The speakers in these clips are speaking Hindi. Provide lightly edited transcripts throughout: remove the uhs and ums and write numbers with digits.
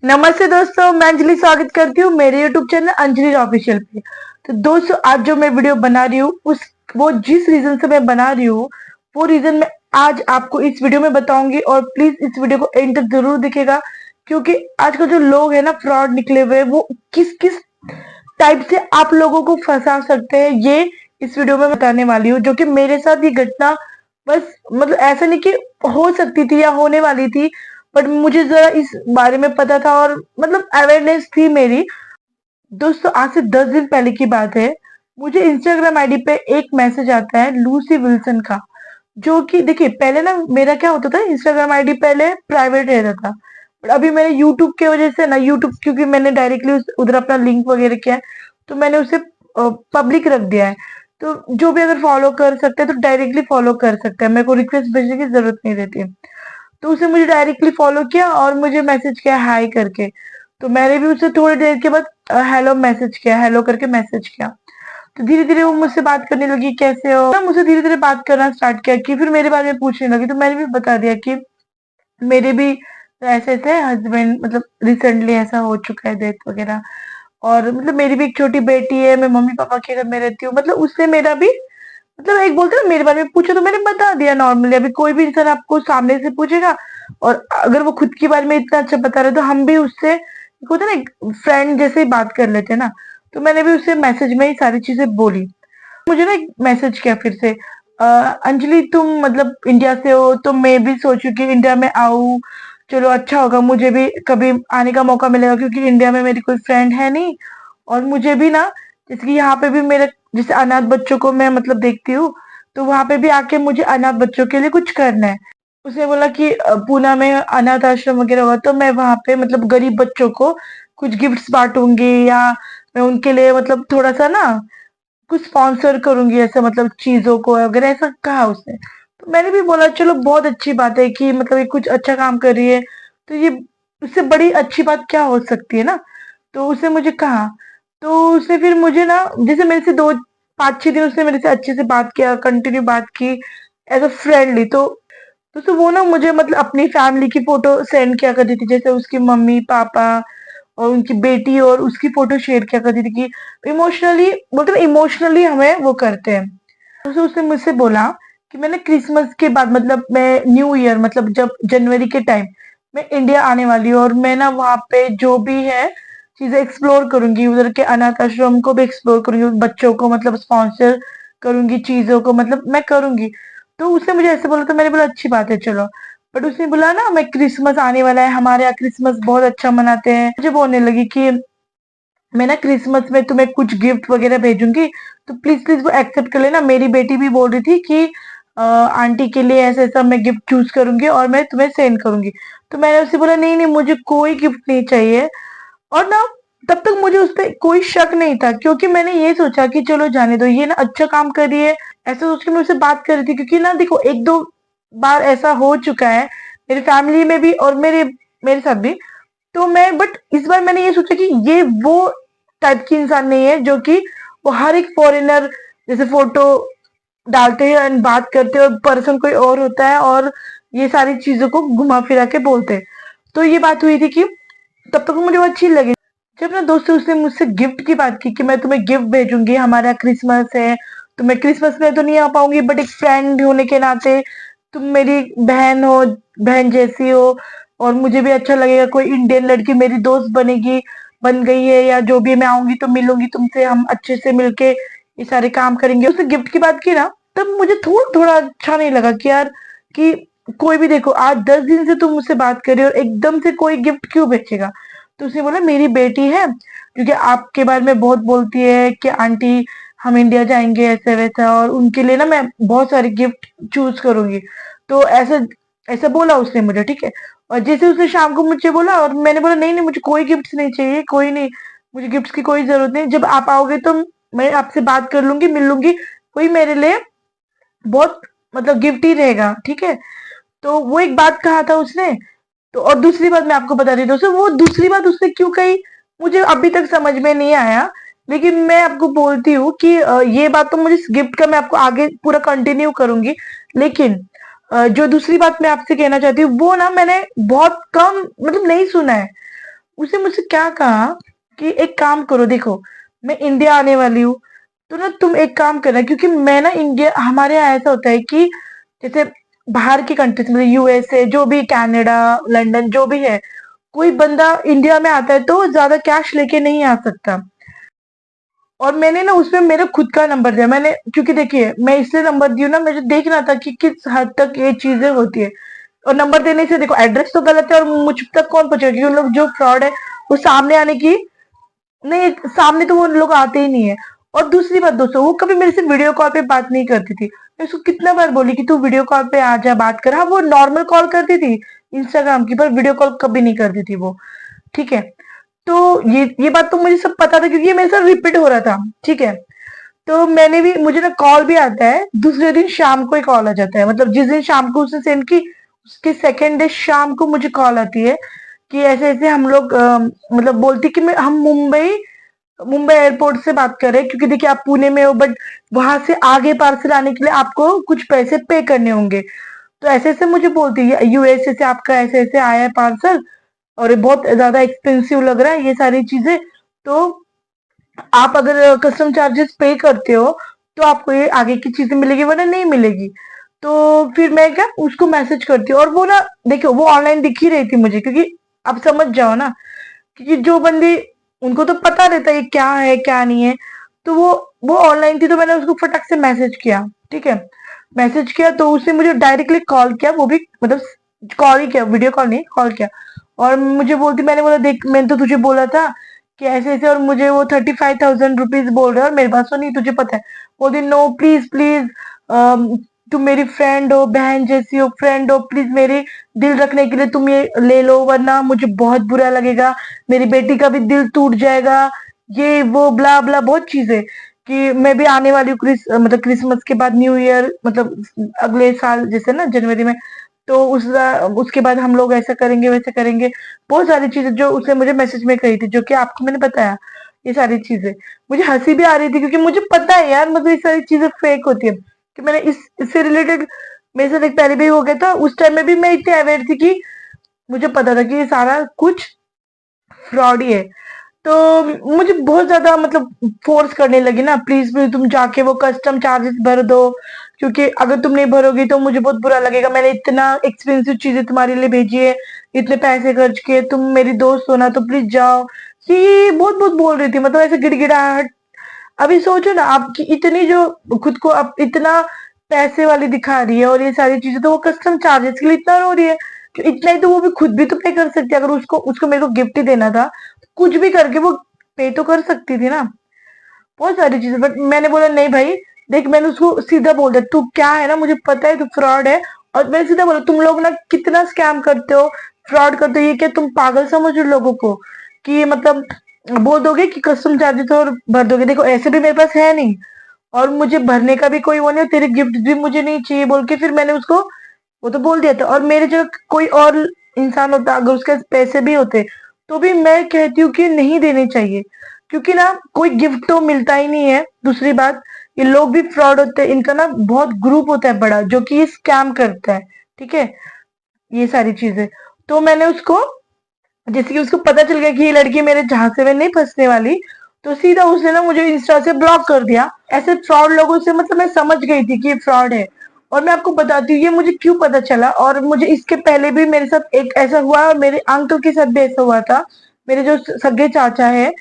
नमस्ते दोस्तों, मैं अंजलि स्वागत करती हूँ मेरे YouTube चैनल अंजलि ऑफिशियल पे। तो दोस्तों, आज जो मैं वीडियो बना रही हूँ उस वो जिस रीजन से मैं बना रही हूँ वो रीजन मैं आज आपको इस वीडियो में बताऊंगी। और प्लीज इस वीडियो को एंड तक जरूर दिखेगा, क्योंकि आजकल जो लोग है ना फ्रॉड निकले हुए, वो किस किस टाइप से आप लोगों को फंसा सकते हैं, ये इस वीडियो में बताने वाली हूँ। जो कि मेरे साथ ये घटना बस मतलब ऐसा नहीं कि हो सकती थी या होने वाली थी, बट मुझे जरा इस बारे में पता था और मतलब अवेयरनेस थी मेरी। दोस्तों, आज से 10 दिन पहले की बात है। मुझे इंस्टाग्राम आईडी पे एक मैसेज आता है लूसी विल्सन का। जो कि देखिए, पहले ना मेरा क्या होता था, इंस्टाग्राम आईडी पहले प्राइवेट रहता था, बट अभी मैंने यूट्यूब की वजह से ना, यूट्यूब क्योंकि मैंने डायरेक्टली उधर अपना लिंक वगैरह किया है, तो मैंने उसे पब्लिक रख दिया है। तो जो भी अगर फॉलो कर सकते हैं तो डायरेक्टली फॉलो कर सकते हैं, मेरे को रिक्वेस्ट भेजने की जरूरत नहीं रहती है। तो उसने मुझे डायरेक्टली फॉलो किया और मुझे मैसेज किया हाय करके। तो मैंने भी उससे थोड़ी देर के बाद हेलो मैसेज किया, हेलो करके मैसेज किया। तो धीरे धीरे वो मुझसे बात करने लगी, कैसे हो, ना मुझसे धीरे धीरे बात करना स्टार्ट किया, कि फिर मेरे बारे में पूछने लगी। तो मैंने भी बता दिया कि मेरे भी ऐसे ऐसे हस्बैंड, मतलब रिसेंटली ऐसा हो चुका है, डेथ वगैरह। और मतलब मेरी भी एक छोटी बेटी है, मैं मम्मी पापा के घर में रहती हूँ। मतलब उससे मेरा भी मतलब एक बोलते हैं ना, मेरे बारे में पूछो तो मैंने बता दिया नॉर्मली। अभी कोई भी इंसान आपको सामने से पूछेगा और अगर वो खुद के बारे में इतना अच्छा बता रहे तो हम भी उससे एक होता है ना, फ्रेंड जैसे ही बात कर लेते हैं ना। तो मैंने भी उससे मैसेज में ही सारी चीजें बोली। मुझे ना एक मैसेज किया फिर से, अंजलि तुम मतलब इंडिया से हो तो मैं भी सोचू कि इंडिया में आऊँ, चलो अच्छा होगा, मुझे भी कभी आने का मौका मिलेगा, क्योंकि इंडिया में मेरी कोई फ्रेंड है नहीं। और मुझे भी ना, जैसे कि यहाँ पे भी मेरे जैसे अनाथ बच्चों को मैं मतलब देखती हूँ, तो वहां पे भी आके मुझे अनाथ बच्चों के लिए कुछ करना है। उसने बोला कि पूना में अनाथ आश्रम वगैरह होगा तो मैं वहां पे मतलब गरीब बच्चों को कुछ गिफ्ट्स बांटूंगी, या मैं उनके लिए मतलब थोड़ा सा ना कुछ स्पॉन्सर करूंगी, ऐसा मतलब चीजों को अगर, ऐसा कहा उसने। तो मैंने भी बोला चलो बहुत अच्छी बात है कि मतलब ये कुछ अच्छा काम कर रही है, तो ये उससे बड़ी अच्छी बात क्या हो सकती है ना। तो उसने मुझे कहा, तो उसने फिर मुझे ना, जैसे मेरे से 2 5 6 दिन उसने मेरे से अच्छे से बात किया, कंटिन्यू बात की एज अ फ्रेंडली। तो वो ना मुझे मतलब अपनी फैमिली की फोटो सेंड किया करती थी, जैसे उसकी मम्मी पापा और उनकी बेटी, और उसकी फोटो शेयर किया करती थी कि इमोशनली, बोलते ना इमोशनली हमें वो करते हैं। तो उसने मुझसे बोला कि मैंने क्रिसमस के बाद मतलब मैं न्यू ईयर मतलब जब जनवरी के टाइम मैं इंडिया आने वाली हूँ, और मैं ना वहाँ पे जो भी है चीजें एक्सप्लोर करूंगी, उधर के अनाथ आश्रम को भी एक्सप्लोर करूंगी, बच्चों को मतलब स्पॉन्सर करूंगी, चीजों को मतलब मैं करूंगी। तो उसने मुझे ऐसे बोला, तो मैंने बोला अच्छी बात है चलो। बट उसने बोला ना, मैं क्रिसमस आने वाला है, हमारे यहाँ क्रिसमस बहुत अच्छा मनाते हैं, मुझे बोलने लगी कि मैं ना क्रिसमस में तुम्हें कुछ गिफ्ट वगैरह भेजूंगी, तो प्लीज प्लीज वो एक्सेप्ट कर लेना। मेरी बेटी भी बोल रही थी कि आंटी के लिए ऐसा ऐसा मैं गिफ्ट चूज करूंगी और मैं तुम्हें सेंड करूंगी। तो मैंने उससे बोला नहीं नहीं, मुझे कोई गिफ्ट नहीं चाहिए। और ना तब तक मुझे उस पर कोई शक नहीं था, क्योंकि मैंने ये सोचा कि चलो जाने दो, ये ना अच्छा काम कर रही है, ऐसा सोच के मैं उससे बात कर रही थी। क्योंकि ना देखो, एक दो बार ऐसा हो चुका है मेरी फैमिली में भी और मेरे मेरे साथ भी। तो मैं बट इस बार मैंने ये सोचा कि ये वो टाइप की इंसान नहीं है जो कि वो हर एक फॉरेनर जैसे फोटो डालते हैं एंड बात करते हैं और पर्सन कोई और होता है, और ये सारी चीजों को घुमा फिरा के बोलते हैं। तो ये बात हुई थी कि तब तक मुझे वो अच्छी लगी। जब ना दोस्तों उसने मुझसे गिफ्ट की बात की कि मैं तुम्हें गिफ्ट भेजूंगी, हमारा क्रिसमस है, तो मैं क्रिसमस में तो नहीं आ पाऊंगी, बट एक फ्रेंड होने के नाते तुम मेरी बहन हो, बहन जैसी हो, और मुझे भी अच्छा लगेगा कोई इंडियन लड़की मेरी दोस्त बनेगी, बन गई है, या जो भी मैं आऊंगी तो मिलूंगी तुमसे, हम अच्छे से मिलके ये सारे काम करेंगे। उसने गिफ्ट की बात की ना, तब मुझे थोड़ा थोड़ा अच्छा नहीं लगा कि यार, कि कोई भी देखो आज 10 दिन से तुम मुझसे बात कर रही हो और एकदम से कोई गिफ्ट क्यों भेजेगा। तो उसने बोला मेरी बेटी है, क्योंकि आपके बारे में बहुत बोलती है कि आंटी हम इंडिया जाएंगे ऐसे वैसा, और उनके लिए ना मैं बहुत सारे गिफ्ट चूज करूंगी। तो ऐसा ऐसा बोला उसने मुझे, ठीक है। और जैसे उसने शाम को मुझे बोला, और मैंने बोला नहीं नहीं, मुझे कोई गिफ्ट नहीं चाहिए, कोई नहीं, मुझे गिफ्ट की कोई जरूरत नहीं, जब आप आओगे तो मैं आपसे बात कर लूंगी, मिल लूंगी, वही मेरे लिए बहुत मतलब गिफ्ट ही रहेगा, ठीक है। तो वो एक बात कहा था उसने। तो और दूसरी बात मैं आपको बता रही हूँ दोस्तों, वो दूसरी बात उसने क्यों कही मुझे अभी तक समझ में नहीं आया। लेकिन मैं आपको बोलती हूँ कि ये बात तो मुझे गिफ्ट का मैं आपको आगे पूरा कंटिन्यू करूंगी। लेकिन जो दूसरी बात मैं आपसे कहना चाहती हूँ वो ना मैंने बहुत कम मतलब नहीं सुना है। उसने मुझसे क्या कहा कि एक काम करो, देखो मैं इंडिया आने वाली हूँ, तो ना तुम एक काम करना, क्योंकि मैं ना इंडिया, हमारे यहाँ ऐसा होता है कि जैसे बाहर की कंट्रीज में यूएसए जो भी, कनाडा, लंदन जो भी है, कोई बंदा इंडिया में आता है तो ज्यादा कैश लेके नहीं आ सकता। और मैंने ना उसमें मेरा खुद का नंबर दिया मैंने, क्योंकि देखिए मैं इसलिए नंबर दी हूँ ना, मुझे देखना था कि किस हद तक ये चीजें होती है। और नंबर देने से देखो एड्रेस तो गलत है और मुझ तक कौन पहुंचेगा, क्योंकि उन लोग जो फ्रॉड है वो सामने आने की, नहीं सामने तो वो लोग आते ही नहीं है। और दूसरी बात दोस्तों, वो कभी मेरे से वीडियो कॉल पे बात नहीं करती थी। मैं उसको कितना बार बोली कि तू वीडियो कॉल पे आ जा, बात कर। हाँ वो नॉर्मल कॉल करती थी इंस्टाग्राम की, पर वीडियो कॉल कभी नहीं करती थी वो। ठीक है, तो ये बात तो मुझे सब पता था, क्योंकि ये मेरे साथ रिपीट हो रहा था। ठीक है, तो मैंने भी, मुझे ना कॉल भी आता है दूसरे दिन शाम को ही कॉल आ जाता है, मतलब जिस दिन शाम को उसने सेंड की, उसके सेकेंड डे शाम को मुझे कॉल आती है कि ऐसे ऐसे हम लोग मतलब बोलती कि हम मुंबई मुंबई एयरपोर्ट से बात कर रहे हैं, क्योंकि देखिए आप पुणे में हो, बट वहां से आगे पार्सल आने के लिए आपको कुछ पैसे पे करने होंगे। तो ऐसे ऐसे मुझे बोलती है यूएसए से आपका ऐसे ऐसे आया है पार्सल, और ये बहुत ज्यादा एक्सपेंसिव लग रहा है ये सारी चीजें, तो आप अगर कस्टम चार्जेस पे करते हो तो आपको ये आगे की चीजें मिलेगी, वरना नहीं मिलेगी। तो फिर मैं क्या उसको मैसेज करती हूँ, और वो ना देखो वो ऑनलाइन दिख ही रही थी मुझे, क्योंकि अब समझ जाओ ना, क्योंकि जो बंदी, उनको तो पता रहता है क्या है क्या नहीं है। तो वो ऑनलाइन थी, तो मैंने उसको फटक से मैसेज किया। ठीक है, मैसेज किया तो उसने मुझे डायरेक्टली कॉल किया, वो भी मतलब कॉल ही किया, वीडियो कॉल नहीं, कॉल किया। और मुझे बोलती, मैंने बोला देख मैंने तो तुझे बोला था कि ऐसे ऐसे, और मुझे वो 35,000 रुपीज बोल रहे हैं और मेरे पास तो नहीं, तुझे पता है। बोलती नो प्लीज प्लीज, तुम मेरी फ्रेंड हो, बहन जैसी हो, फ्रेंड हो, प्लीज मेरी दिल रखने के लिए तुम ये ले लो, वरना मुझे बहुत बुरा लगेगा, मेरी बेटी का भी दिल टूट जाएगा, ये वो ब्ला ब्ला बहुत चीजें, कि मैं भी आने वाली हूँ मतलब क्रिसमस के बाद न्यू ईयर, मतलब अगले साल जैसे ना जनवरी में, तो उसके बाद हम लोग ऐसा करेंगे वैसा करेंगे। बहुत सारी चीजें जो उसने मुझे मैसेज में कही थी, जो कि आपको मैंने बताया, ये सारी चीजें मुझे हंसी भी आ रही थी, क्योंकि मुझे पता है यार, मतलब ये सारी चीजें फेक होती है। कि मैंने इससे रिलेटेड मेरे साथ एक पहले भी हो गया था, उस टाइम में भी मैं इतनी अवेयर थी कि मुझे पता था कि ये सारा कुछ फ्रॉड ही है। तो मुझे बहुत ज्यादा मतलब फोर्स करने लगी ना, प्लीज प्लीज तुम जाके वो कस्टम चार्जेस भर दो, क्योंकि अगर तुम नहीं भरोगी तो मुझे बहुत बुरा लगेगा, मैंने इतना एक्सपेंसिव चीजें तुम्हारे लिए भेजी है, इतने पैसे खर्च किए, तुम मेरी दोस्त हो ना, तो प्लीज जाओ। ये बहुत बहुत बोल रही थी, मतलब ऐसे गिड़गिड़ाहट। अभी सोचो ना, आपकी इतनी जो खुद को अब इतना पैसे वाली दिखा रही है और ये सारी चीजें, तो वो कस्टम चार्जेस के लिए इतना रो रही है कि इतना ही तो वो भी खुद भी तो पे कर सकती है, अगर उसको उसको मेरे को गिफ्ट ही देना था, कुछ भी करके वो पे तो कर सकती थी ना। बहुत सारी चीजें, बट मैंने बोला नहीं भाई, देख मैंने उसको सीधा बोल दिया, तू क्या है ना, मुझे पता है तू फ्रॉड है। और मैंने सीधा बोला, तुम लोग ना कितना स्कैम करते हो, फ्रॉड करते हो, ये क्या तुम पागल समझ रहे हो लोगों को, कि मतलब बोल दोगे कि कस्टम चार्जेस और भर दोगे, देखो ऐसे भी मेरे पास है नहीं, और मुझे भरने का भी कोई वो नहीं, तेरे गिफ्ट भी मुझे नहीं चाहिए बोल के फिर मैंने उसको वो तो बोल दिया था। और मेरे जगह कोई और इंसान होता, अगर उसके पास पैसे भी होते, तो भी मैं कहती हूँ कि नहीं देने चाहिए, क्योंकि ना कोई गिफ्ट तो मिलता ही नहीं है। दूसरी बात, ये लोग भी फ्रॉड होते हैं, इनका ना बहुत ग्रुप होता है बड़ा, जो कि ये स्कैम करता है। ठीक है, ये सारी चीजें, तो मैंने उसको, जैसे कि उसको पता चल गया कि ये लड़की मेरे झांसे में नहीं फंसने वाली, तो सीधा उसने ना मुझे इंस्टा से ब्लॉक कर दिया। ऐसे फ्रॉड लोगों से मतलब मैं समझ गई थी कि ये फ्रॉड है। और मैं आपको बताती हूँ ये मुझे क्यों पता चला, और मुझे इसके पहले भी मेरे साथ एक ऐसा हुआ, और मेरे अंकल के साथ भी ऐसा हुआ था। मेरे जो सगे चाचा है,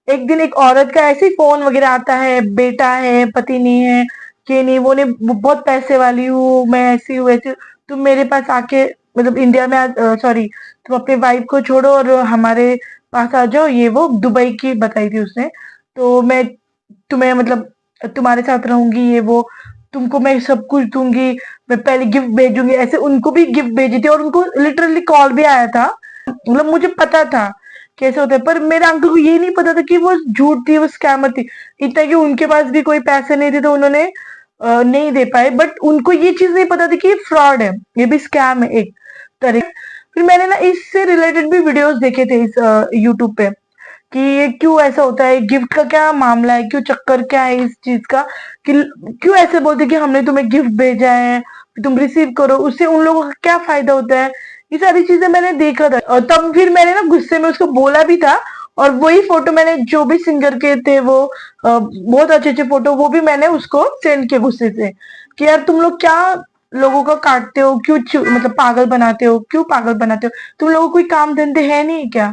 एक दिन एक औरत का ऐसे ही फोन वगैरह आता है, बेटा है, पति नहीं है, ये नहीं वो नहीं, बहुत पैसे वाली हूँ मैं, ऐसी हूँ वैसी हूँ, तुम मेरे पास आके मतलब इंडिया में, सॉरी, तुम अपने वाइफ को छोड़ो और हमारे पास आ जाओ, ये वो दुबई की बताई थी उसने, तो मैं तुम्हें मतलब तुम्हारे साथ रहूंगी, ये वो, तुमको मैं सब कुछ दूंगी, मैं पहले गिफ्ट भेजूंगी, ऐसे उनको भी गिफ्ट भेजी थी, और उनको लिटरली कॉल भी आया था। मतलब मुझे पता था कैसे होता है, पर मेरे अंकल को ये नहीं पता था कि वो झूठ थी, वो स्कैमर थी। इतना कि उनके पास भी कोई पैसे नहीं थे, तो उन्होंने नहीं दे पाए, बट उनको ये चीज नहीं पता थी कि ये फ्रॉड है, ये भी स्कैम है एक तरह। फिर मैंने ना इससे रिलेटेड भी वीडियोस देखे थे इस यूट्यूब पे, कि ये क्यों ऐसा होता है, गिफ्ट का क्या मामला है, क्यों चक्कर क्या है इस चीज का, कि क्यों ऐसे बोलते कि हमने तुम्हें गिफ्ट भेजा है, तुम रिसीव करो, उससे उन लोगों का क्या फायदा होता है। ये सारी चीजें मैंने देखा था और तब फिर मैंने ना गुस्से में उसको बोला भी था। और वही फोटो मैंने जो भी सिंगर के थे वो बहुत अच्छे अच्छे फोटो वो भी मैंने उसको सेंड किए गुस्से से कि यार तुम लोग क्या लोगों को काटते हो, क्यों मतलब पागल बनाते हो, क्यों पागल बनाते हो? तुम लोगों को कोई काम धंधे है नहीं क्या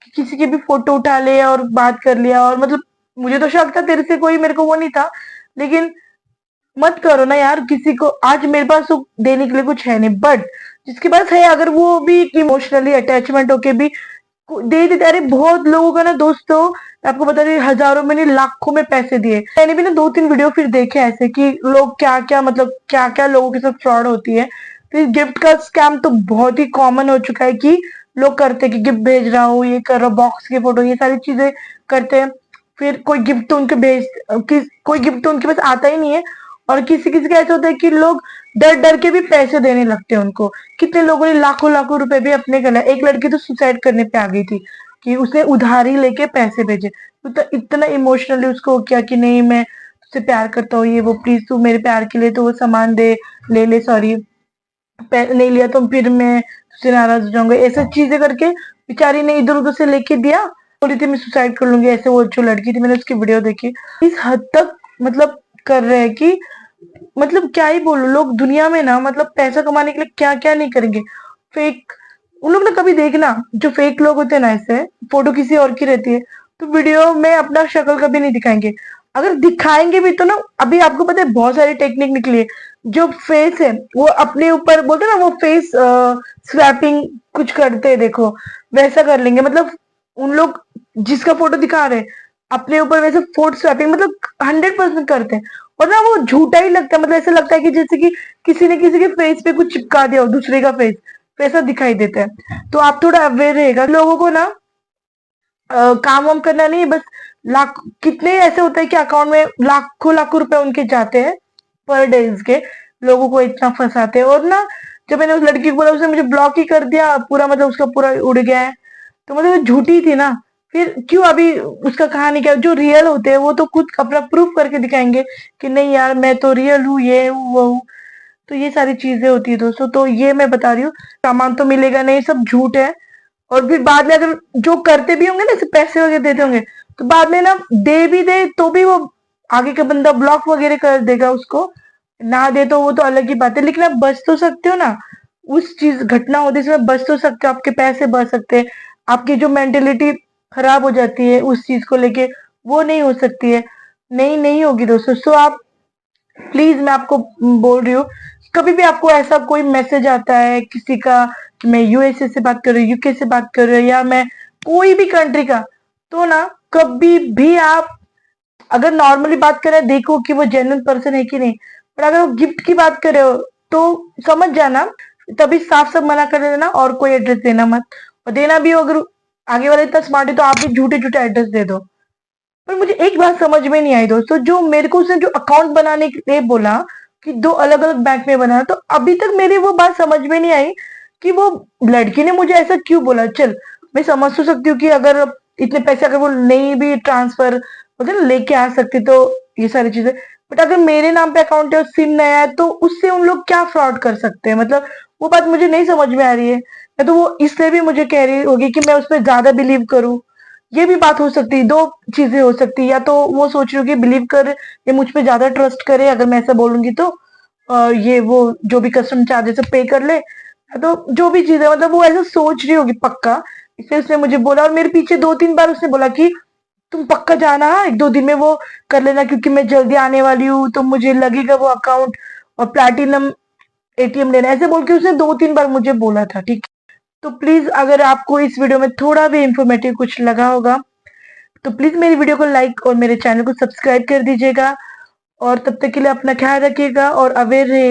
कि किसी की भी फोटो उठा ले और बात कर लिया? और मतलब मुझे तो शक था तेरे से कोई मेरे को वो नहीं था, लेकिन मत करो ना यार किसी को। आज मेरे पास तो देने के लिए कुछ है नहीं, बट जिसके पास है अगर वो भी इमोशनली अटैचमेंट होके भी दे देते। अरे बहुत लोगों का ना दोस्तों, आपको बता रही हजारों में नहीं लाखों में पैसे दिए। मैंने भी ना 2-3 वीडियो फिर देखे ऐसे कि लोग क्या क्या मतलब क्या क्या लोगों के साथ फ्रॉड होती है। तो गिफ्ट का स्कैम तो बहुत ही कॉमन हो चुका है कि लोग करते हैं कि गिफ्ट भेज रहा हूँ, ये कर रहा हूँ, बॉक्स की फोटो, ये सारी चीजें करते हैं। फिर कोई गिफ्ट तो उनके कोई गिफ्ट तो उनके पास आता ही नहीं है। और किसी किसी का ऐसा होता है कि लोग डर डर के भी पैसे देने लगते हैं उनको। कितने लोगों ने लाखों लाखों रुपए भी अपने गला, एक लड़की तो सुसाइड करने पे आ गई थी कि उसने उधारी लेके पैसे भेजे। तो इतना इमोशनली उसको हो किया कि नहीं मैं तुझसे प्यार करता हूँ, ये वो, प्लीज तू मेरे प्यार के लिए तो वो सामान दे, ले ले, सॉरी नहीं लिया तो फिर मैं तुझसे नाराज हो जाऊंगा, ऐसा चीजें करके बेचारी ने इधर उधर से लेके दिया। बोली थी मैं सुसाइड कर लूंगी, ऐसे वो जो लड़की थी मैंने उसकी वीडियो देखी। इस हद तक मतलब कर रहे हैं कि मतलब क्या ही बोलूं, लोग दुनिया में ना मतलब पैसा कमाने के लिए क्या क्या नहीं करेंगे। फेक उन लोग ना कभी देखना, जो फेक लोग होते हैं ना ऐसे फोटो किसी और की रहती है तो वीडियो में अपना शक्ल कभी नहीं दिखाएंगे। अगर दिखाएंगे भी तो ना, अभी आपको पता है बहुत सारी टेक्निक निकली है। जो फेस है वो अपने ऊपर बोलते हैं ना, वो फेस स्वैपिंग कुछ करते हैं, देखो वैसा कर लेंगे। मतलब उन लोग जिसका फोटो दिखा रहे हैं अपने ऊपर वैसे फोटो स्वैपिंग मतलब 100% करते हैं। और ना वो झूठा ही लगता है, मतलब ऐसा लगता है कि जैसे कि किसी ने किसी के फेस पे कुछ चिपका दिया हो दूसरे का फेस, वैसा दिखाई देता है। तो आप थोड़ा अवेयर रहेगा। लोगों को ना काम वाम करना नहीं है, बस लाख कितने ऐसे होते हैं कि अकाउंट में लाखों लाखों रुपए उनके जाते हैं पर डेज के। लोगों को इतना फंसाते हैं। और ना जब मैंने उस लड़की को बोला उसने मुझे ब्लॉक ही कर दिया पूरा, मतलब उसका पूरा उड़ गया है। तो मतलब वो झूठी थी ना, फिर क्यों अभी उसका कहानी क्या? जो रियल होते हैं वो तो खुद अपना प्रूफ करके दिखाएंगे कि नहीं यार मैं तो रियल हूँ, ये हूँ वो हूँ। तो ये सारी चीजें होती है दोस्तों। तो ये मैं बता रही हूँ, सामान तो मिलेगा नहीं, सब झूठ है। और फिर बाद में अगर जो करते भी होंगे ना, जैसे पैसे वगैरह देते होंगे, तो बाद में ना दे भी दे तो भी वो आगे का बंदा ब्लॉक वगैरह कर देगा उसको। ना दे तो वो तो अलग ही बात है, लेकिन आप बच तो सकते हो ना। उस चीज घटना होती है इसमें बच तो सकते हो, आपके पैसे बच सकते हैं। आपकी जो मेंटेलिटी खराब हो जाती है उस चीज को लेके, वो नहीं हो सकती है, नहीं होगी दोस्तों। सो आप प्लीज, मैं आपको बोल रही हूँ, कभी भी आपको ऐसा कोई मैसेज आता है किसी का कि मैं यूएसए से बात कर रही हूँ, यूके से बात कर रही हूँ, या मैं कोई भी कंट्री का, तो ना कभी भी आप अगर नॉर्मली बात करें देखो कि वो जेन्युइन पर्सन है कि नहीं। पर अगर वो गिफ्ट की बात कर रहे हो तो समझ जाना, तभी साफ साफ मना कर देना और कोई एड्रेस देना मत। और देना भी हो अगर आगे वाला इतना स्मार्ट है तो आप भी झूठे झूठे एड्रेस दे दो। पर मुझे एक बात समझ में नहीं आई दोस्तों, जो मेरे को उसने जो अकाउंट बनाने के लिए बोला कि 2 अलग अलग बैंक में बनाना, तो अभी तक मेरी वो बात समझ में नहीं आई कि वो लड़की ने मुझे ऐसा क्यों बोला। चल मैं समझ तो सकती हूँ कि अगर इतने पैसे अगर वो नहीं भी ट्रांसफर बोलते ना लेके आ सकती तो ये सारी चीजें। बट अगर मेरे नाम पे अकाउंट है और सिम नया है तो उससे उन लोग क्या फ्रॉड कर सकते हैं? मतलब वो बात मुझे नहीं समझ में आ रही है। या तो वो इसलिए भी मुझे कह रही होगी कि मैं उस पर ज्यादा बिलीव करूं, ये भी बात हो सकती है। 2 चीजें हो सकती है, या तो वो सोच रही हो कि बिलीव कर, ये मुझ पे ज्यादा ट्रस्ट करे अगर मैं ऐसा बोलूंगी तो ये वो जो भी कस्टम चार्जेस पे कर ले, या तो जो भी चीज है मतलब वो ऐसा सोच रही होगी पक्का, इसलिए उसने मुझे बोला। और मेरे पीछे 2-3 बार उसने बोला कि तुम पक्का जाना, 1-2 दिन में वो कर लेना क्योंकि मैं जल्दी आने वाली हूँ तो मुझे लगेगा वो अकाउंट और प्लैटिनम एटीएम लेना, ऐसे बोल के उसने 2-3 बार मुझे बोला था। ठीक, तो प्लीज अगर आपको इस वीडियो में थोड़ा भी इंफॉर्मेटिव कुछ लगा होगा तो प्लीज मेरी वीडियो को लाइक और मेरे चैनल को सब्सक्राइब कर दीजिएगा। और तब तक के लिए अपना ख्याल रखिएगा और अवेयर रहिएगा।